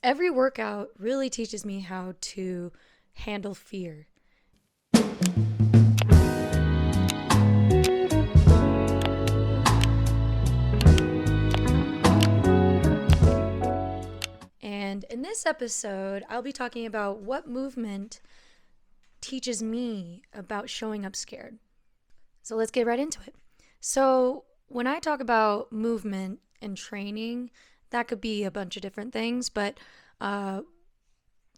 Every workout really teaches me how to handle fear. And in this episode, I'll be talking about what movement teaches me about showing up scared. So let's get right into it. So, when I talk about movement and training, that could be a bunch of different things, but uh,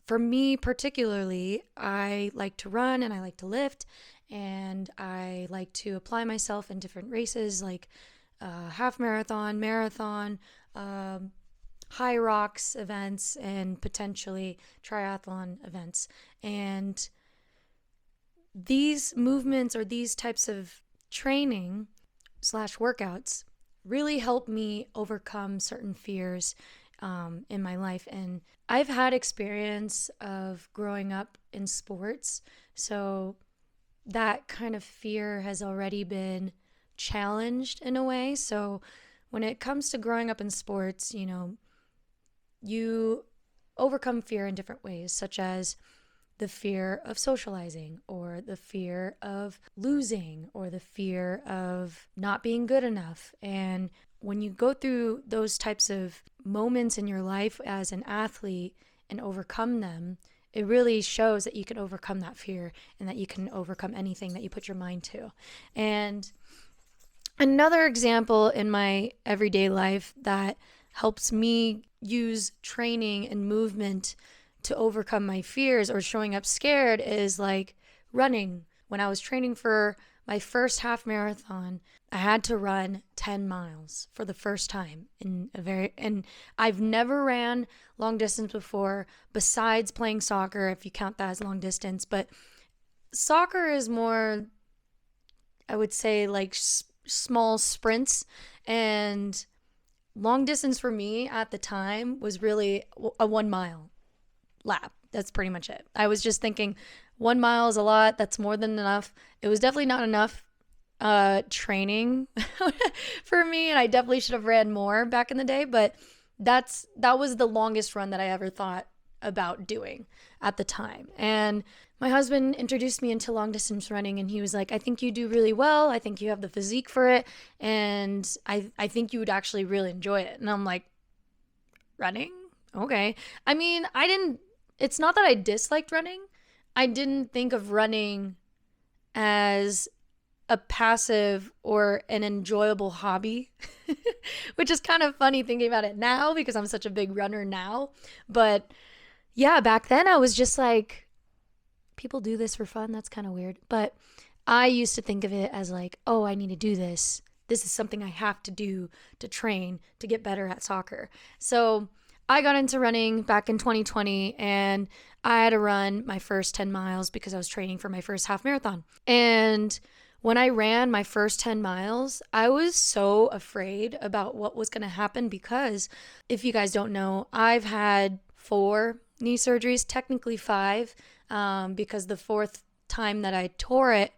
for me particularly, I like to run and I like to lift, and I like to apply myself in different races like half marathon, marathon, high rocks events, and potentially triathlon events. And these movements or these types of training slash workouts really help me overcome certain fears in my life. And I've had experience of growing up in sports, so that kind of fear has already been challenged in a way. So when it comes to growing up in sports, you overcome fear in different ways, such as the fear of socializing, or the fear of losing, or the fear of not being good enough. And when you go through those types of moments in your life as an athlete and overcome them, it really shows that you can overcome that fear and that you can overcome anything that you put your mind to. And another example in my everyday life that helps me use training and movement to overcome my fears or showing up scared is like running. When I was training for my first half marathon, I had to run 10 miles for the first time and I've never ran long distance before besides playing soccer, if you count that as long distance, but soccer is more, I would say, like small sprints, and long distance for me at the time was really a 1 mile lap. That's pretty much it. I was just thinking 1 mile is a lot. That's more than enough. It was definitely not enough training for me, and I definitely should have ran more back in the day, but that was the longest run that I ever thought about doing at the time. And my husband introduced me into long distance running, and he was like, I think you do really well. I think you have the physique for it, and I think you would actually really enjoy it. And I'm like, running? Okay. I mean, it's not that I disliked running. I didn't think of running as a passive or an enjoyable hobby, which is kind of funny thinking about it now because I'm such a big runner now. But yeah, back then I was just like, people do this for fun. That's kind of weird. But I used to think of it as like, oh, I need to do this. This is something I have to do to train to get better at soccer. So I got into running back in 2020, and I had to run my first 10 miles because I was training for my first half marathon. And when I ran my first 10 miles, I was so afraid about what was going to happen because, if you guys don't know, I've had 4 knee surgeries, technically 5, because the 4th time that I tore it,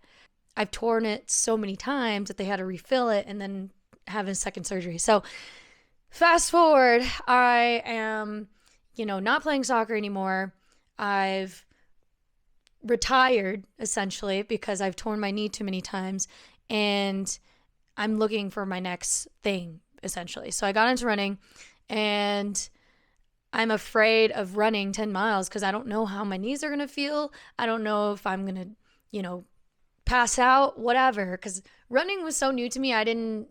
I've torn it so many times that they had to refill it and then have a second surgery. So fast forward, I am, not playing soccer anymore. I've retired essentially because I've torn my knee too many times, and I'm looking for my next thing essentially. So I got into running, and I'm afraid of running 10 miles because I don't know how my knees are going to feel. I don't know if I'm going to, pass out, whatever, because running was so new to me. I didn't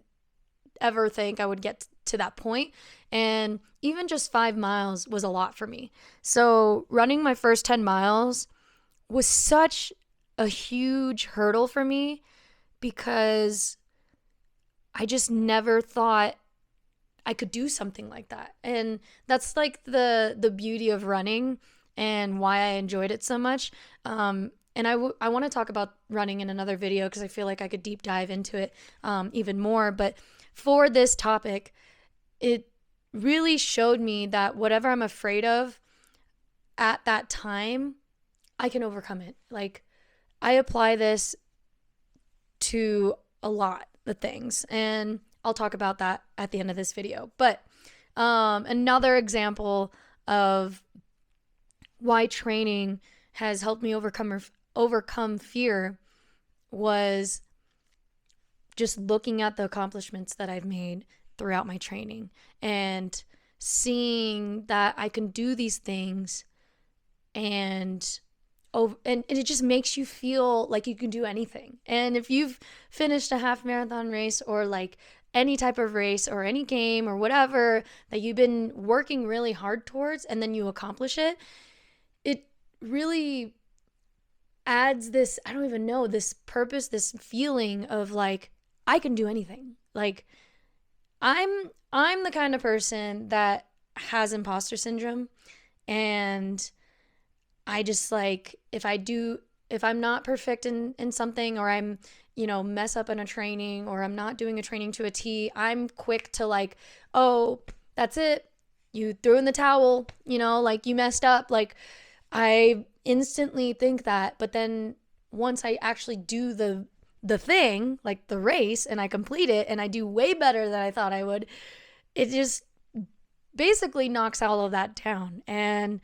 ever think I would get to that point. And even just 5 miles was a lot for me. So running my first 10 miles was such a huge hurdle for me because I just never thought I could do something like that. And that's like the beauty of running and why I enjoyed it so much. And I want to talk about running in another video because I feel like I could deep dive into it even more. But for this topic, it really showed me that whatever I'm afraid of at that time, I can overcome it. Like, I apply this to a lot of things, and I'll talk about that at the end of this video. But another example of why training has helped me overcome fear was just looking at the accomplishments that I've made throughout my training and seeing that I can do these things, and it just makes you feel like you can do anything. And if you've finished a half marathon race, or like any type of race or any game or whatever that you've been working really hard towards, and then you accomplish it, it really adds this, I don't even know, this purpose, this feeling of like, I can do anything. Like I'm the kind of person that has imposter syndrome, and I just like, if I'm not perfect in something, or I'm, mess up in a training, or I'm not doing a training to a T, I'm quick to like, oh, that's it. You threw in the towel, like you messed up. Like I instantly think that, but then once I actually do the thing, like the race, and I complete it and I do way better than I thought I would, it just basically knocks all of that down. And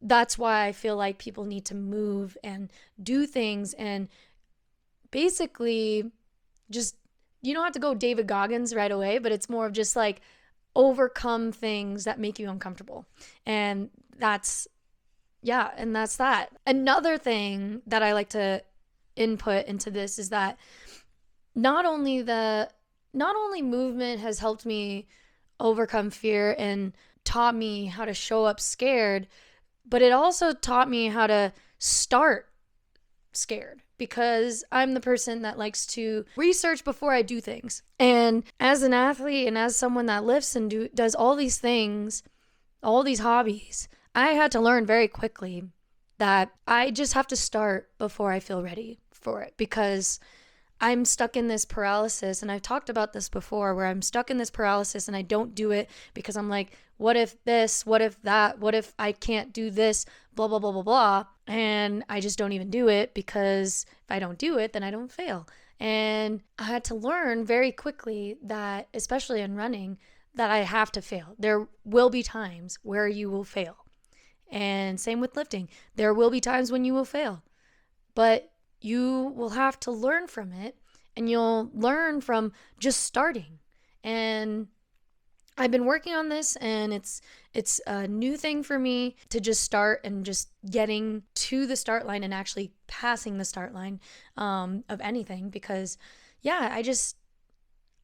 that's why I feel like people need to move and do things, and basically just, you don't have to go David Goggins right away, but it's more of just like overcome things that make you uncomfortable. And that's that. Another thing that I like to input into this is that not only movement has helped me overcome fear and taught me how to show up scared, but it also taught me how to start scared, because I'm the person that likes to research before I do things. And as an athlete and as someone that lifts and does all these things, all these hobbies, I had to learn very quickly that I just have to start before I feel ready for it, because I'm stuck in this paralysis. And I've talked about this before, where I'm stuck in this paralysis and I don't do it because I'm like, what if this, what if that, what if I can't do this, blah, blah, blah, blah, blah. And I just don't even do it, because if I don't do it, then I don't fail. And I had to learn very quickly that, especially in running, that I have to fail. There will be times where you will fail. And same with lifting. There will be times when you will fail, but you will have to learn from it, and you'll learn from just starting. And I've been working on this, and it's a new thing for me to just start, and just getting to the start line and actually passing the start line of anything, because I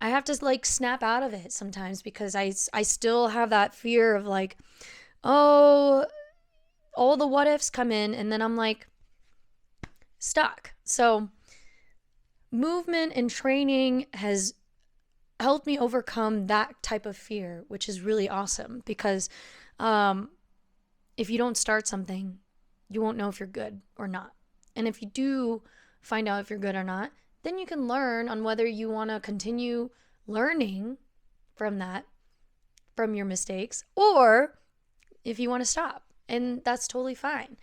have to like snap out of it sometimes, because I still have that fear of like, oh, all the what ifs come in, and then I'm like stuck. So movement and training has helped me overcome that type of fear, which is really awesome, because if you don't start something, you won't know if you're good or not. And if you do find out if you're good or not, then you can learn on whether you want to continue learning from your mistakes, or if you want to stop. And that's totally fine.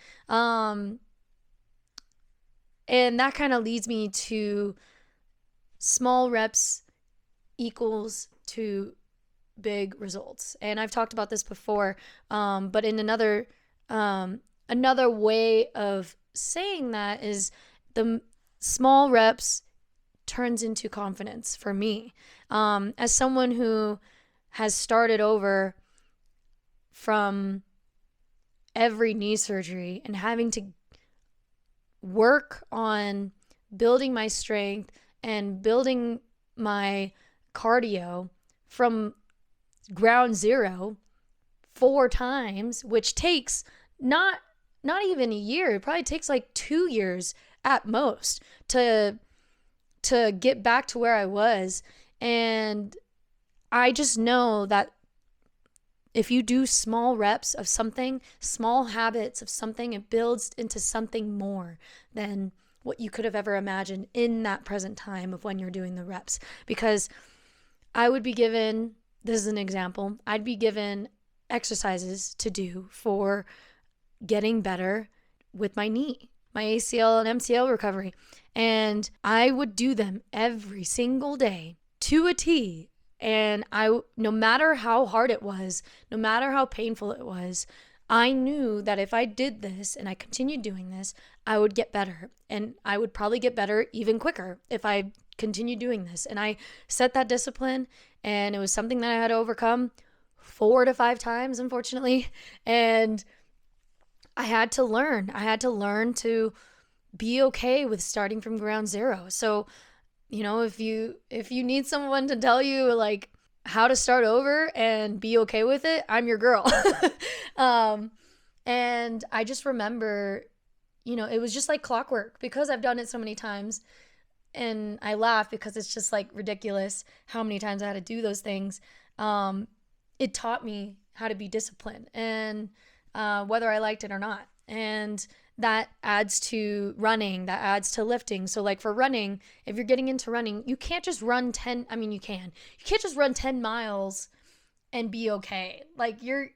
And that kind of leads me to small reps equals to big results. And I've talked about this before, but in another way of saying that is, the small reps turns into confidence for me. As someone who has started over from every knee surgery and having to work on building my strength and building my cardio from ground zero 4 times, which takes not even a year. It probably takes like 2 years at most to get back to where I was. And I just know that if you do small reps of something, small habits of something, it builds into something more than what you could have ever imagined in that present time of when you're doing the reps. Because I would be given, this is an example, I'd be given exercises to do for getting better with my knee, my ACL and MCL recovery. And I would do them every single day to a T. And no matter how hard it was, no matter how painful it was, I knew that if I did this and I continued doing this, I would get better. And I would probably get better even quicker if I continued doing this. And I set that discipline, and it was something that I had to overcome 4 to 5 times, unfortunately. And I had to learn. I had to learn to be okay with starting from ground zero. So, if you need someone to tell you like how to start over and be okay with it, I'm your girl. And I just remember, it was just like clockwork because I've done it so many times. And I laugh because it's just like ridiculous how many times I had to do those things. It taught me how to be disciplined, and whether I liked it or not. And that adds to running, that adds to lifting. So like for running, if you're getting into running, you can't just run 10, I mean, you can't just run 10 miles and be okay. Like you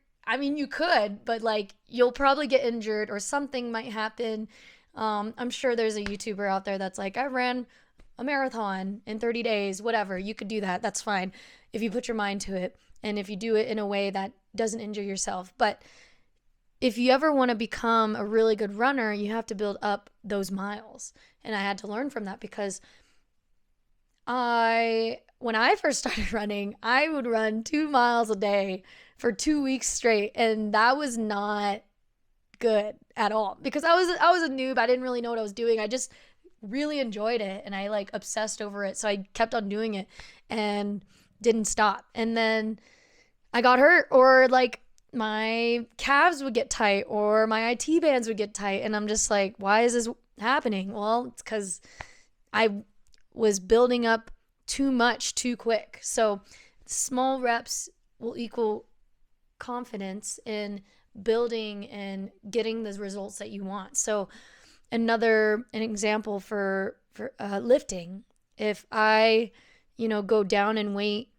could, but like you'll probably get injured or something might happen. I'm sure there's a YouTuber out there that's like, I ran a marathon in 30 days, whatever. You could do that. That's fine if you put your mind to it and if you do it in a way that doesn't injure yourself. But if you ever want to become a really good runner, you have to build up those miles. And I had to learn from that because when I first started running, I would run 2 miles a day for 2 weeks straight. And that was not good at all because I was a noob. I didn't really know what I was doing. I just really enjoyed it and I like obsessed over it. So I kept on doing it and didn't stop. And then I got hurt, or like my calves would get tight or my IT bands would get tight. And I'm just like, why is this happening? Well, it's because I was building up too much too quick. So small reps will equal confidence in building and getting the results that you want. So an example for lifting, if I, go down in weight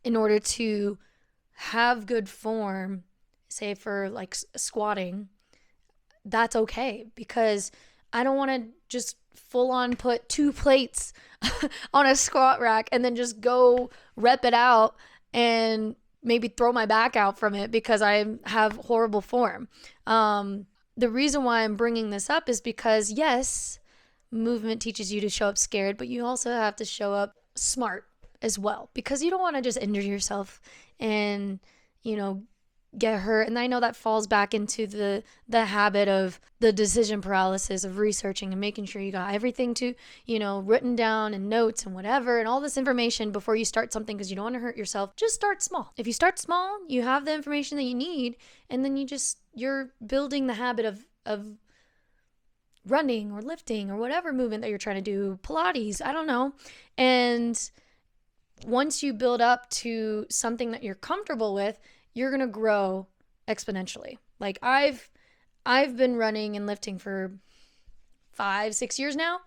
in order to have good form, say for like squatting, that's okay because I don't want to just full on put 2 plates on a squat rack and then just go rep it out and maybe throw my back out from it because I have horrible form. The reason why I'm bringing this up is because yes, movement teaches you to show up scared, but you also have to show up smart as well because you don't want to just injure yourself and, get hurt. And I know that falls back into the habit of the decision paralysis of researching and making sure you got everything written down and notes and whatever and all this information before you start something because you don't want to hurt yourself. Just start small. If you start small, you have the information that you need, and then you're building the habit of running or lifting or whatever movement that you're trying to do, Pilates, I don't know. And once you build up to something that you're comfortable with, you're going to grow exponentially. Like I've been running and lifting for 5-6 years now,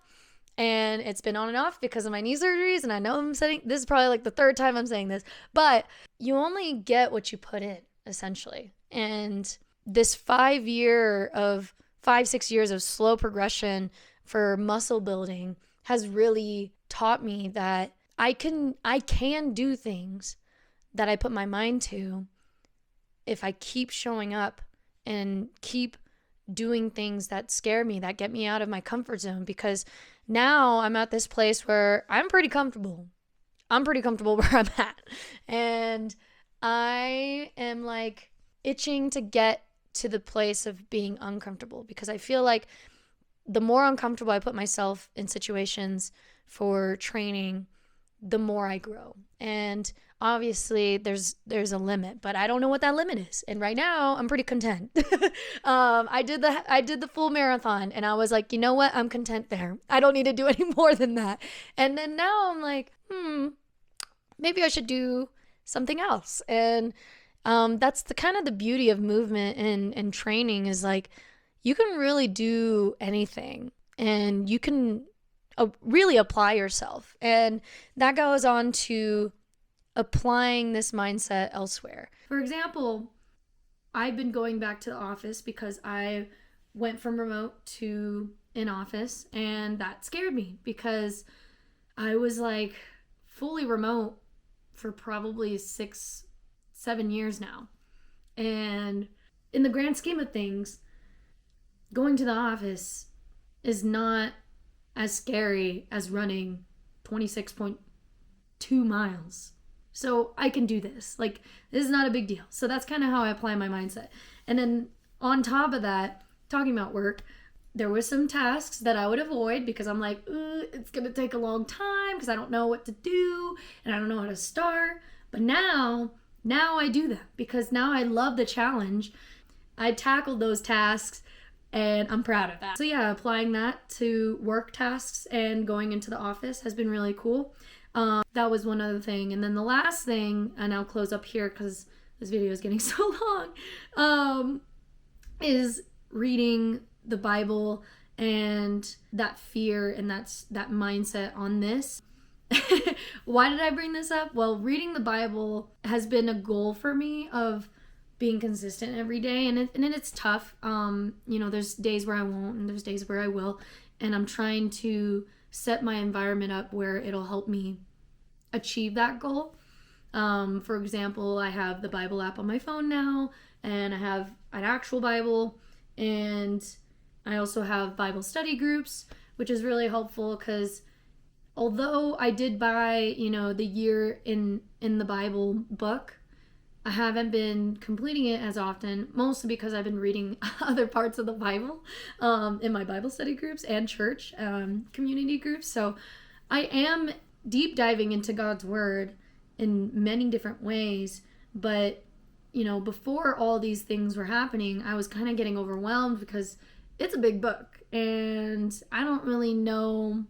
and it's been on and off because of my knee surgeries. And I know this is probably like the 3rd time I'm saying this, but you only get what you put in essentially. And this 5-6 years of slow progression for muscle building has really taught me that I can do things that I put my mind to if I keep showing up and keep doing things that scare me, that get me out of my comfort zone. Because now I'm at this place where I'm pretty comfortable. I'm pretty comfortable where I'm at. And I am like itching to get to the place of being uncomfortable because I feel like the more uncomfortable I put myself in situations for training, the more I grow. And obviously there's a limit, but I don't know what that limit is. And right now I'm pretty content. I did the full marathon and I was like, you know what? I'm content there. I don't need to do any more than that. And then now I'm like, maybe I should do something else. And that's the kind of the beauty of movement and training is like, you can really do anything and you can really apply yourself. And that goes on to applying this mindset elsewhere. For example, I've been going back to the office because I went from remote to in office, and that scared me because I was like fully remote for probably 6-7 years now. And in the grand scheme of things, going to the office is not as scary as running 26.2 miles. So I can do this. Like, this is not a big deal. So that's kind of how I apply my mindset. And then on top of that, talking about work, there were some tasks that I would avoid because I'm like, it's going to take a long time because I don't know what to do and I don't know how to start. But now I do that because now I love the challenge. I tackled those tasks and I'm proud of that. So yeah, applying that to work tasks and going into the office has been really cool. That was one other thing. And then the last thing, and I'll close up here because this video is getting so long, is reading the Bible and that fear and that mindset on this. Why did I bring this up? Well, reading the Bible has been a goal for me of being consistent every day, and it's tough. There's days where I won't and there's days where I will, and I'm trying to set my environment up where it'll help me achieve that goal. For example, I have the Bible app on my phone now, and I have an actual Bible, and I also have Bible study groups, which is really helpful because although I did buy, the Year in the Bible book, I haven't been completing it as often, mostly because I've been reading other parts of the Bible in my Bible study groups and church community groups. So I am deep diving into God's Word in many different ways. But, before all these things were happening, I was kind of getting overwhelmed because it's a big book and I don't really know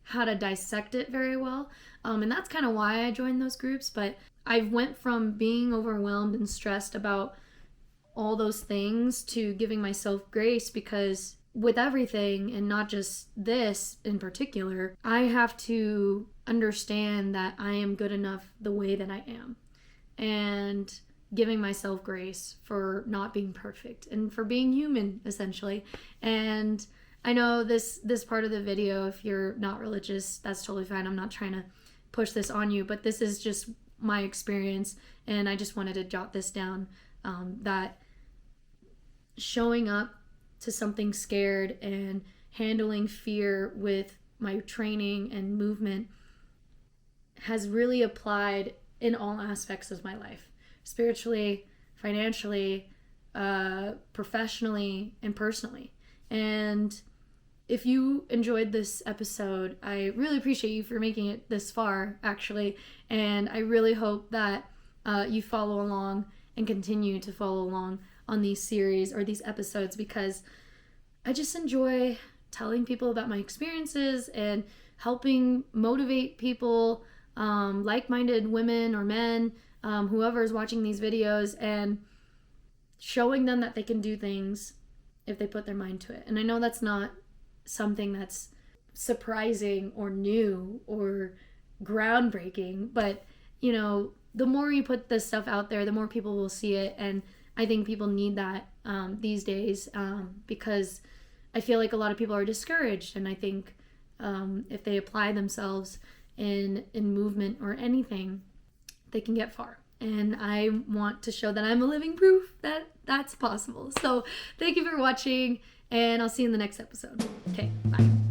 how to dissect it very well. And that's kind of why I joined those groups. But I went from being overwhelmed and stressed about all those things to giving myself grace, because with everything, and not just this in particular, I have to understand that I am good enough the way that I am, and giving myself grace for not being perfect and for being human, essentially. And I know this part of the video, if you're not religious, that's totally fine. I'm not trying to push this on you, but this is just my experience, and I just wanted to jot this down, that showing up to something scared and handling fear with my training and movement has really applied in all aspects of my life, spiritually, financially, professionally, and personally. And if you enjoyed this episode, I really appreciate you for making it this far, actually. And I really hope that you follow along and continue to follow along on these series or these episodes, because I just enjoy telling people about my experiences and helping motivate people, like-minded women or men, whoever is watching these videos, and showing them that they can do things if they put their mind to it. And I know that's not something that's surprising or new or groundbreaking, but the more you put this stuff out there, the more people will see it. And I think people need that these days, because I feel like a lot of people are discouraged, and I think if they apply themselves in movement or anything, they can get far. And I want to show that I'm a living proof that that's possible. So thank you for watching, and I'll see you in the next episode. Okay, bye.